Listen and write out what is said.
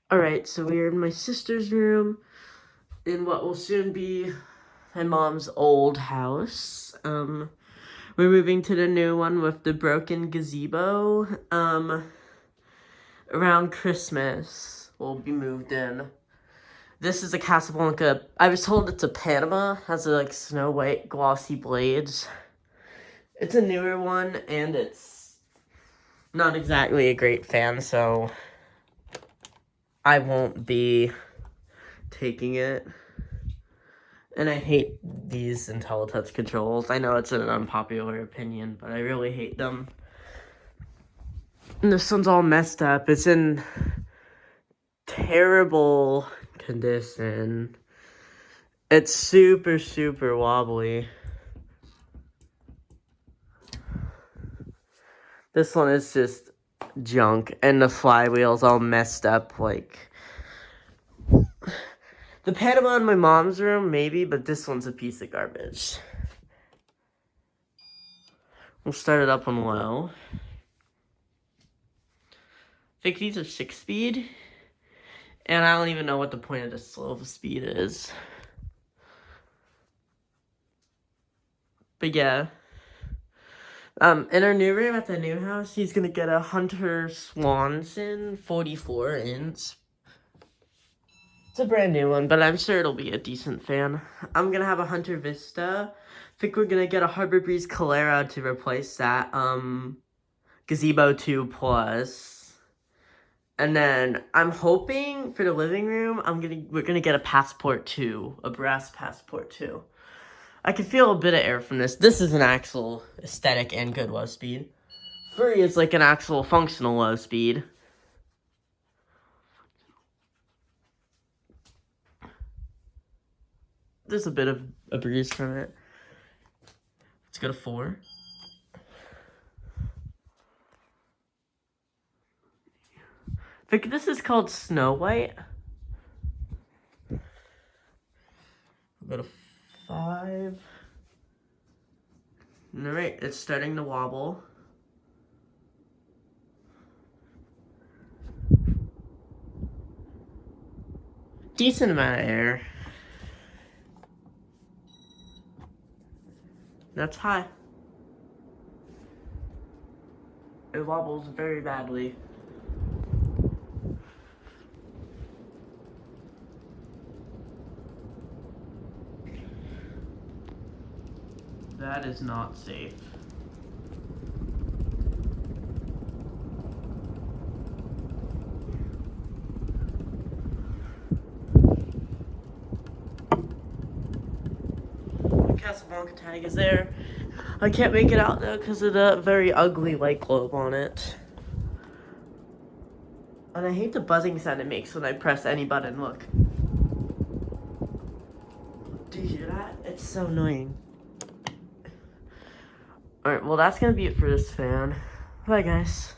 Alright, so we're in my sister's room in what will soon be my mom's old house. We're moving to the new one with the broken gazebo. Around Christmas, we'll be moved in. This is a Casablanca. I was told it's a Panama. Has like snow white glossy blades. It's a newer one, and it's not exactly a great fan, so I won't be taking it. And I hate these IntelliTouch controls. I know it's an unpopular opinion, but I really hate them. And this one's all messed up. It's in terrible condition. It's super, super wobbly. This one is just junk, and the flywheel's all messed up, like... The Panama in my mom's room, maybe, but this one's a piece of garbage. We'll start it up on low. I think these are 6-speed. And I don't even know what the point of the slow speed is. But yeah. In our new room at the new house, he's gonna get a Hunter Swanson 44-inch. It's a brand new one, but I'm sure it'll be a decent fan. I'm gonna have a Hunter Vista. I think we're gonna get a Harbor Breeze Calera to replace that Gazebo 2 Plus. And then I'm hoping for the living room, we're gonna get a Passport 2, a brass Passport 2. I can feel a bit of air from this. This is an actual aesthetic and good low speed. 3 is like an actual functional low speed. There's a bit of a breeze from it. Let's go to 4. I think this is called Snow White. Go to 5. Alright, it's starting to wobble. Decent amount of air. That's high. It wobbles very badly. That is not safe. The Casablanca tag is there. I can't make it out though because of the very ugly light globe on it. And I hate the buzzing sound it makes when I press any button. Look. Do you hear that? It's so annoying. Alright, well that's gonna be it for this fan. Bye guys.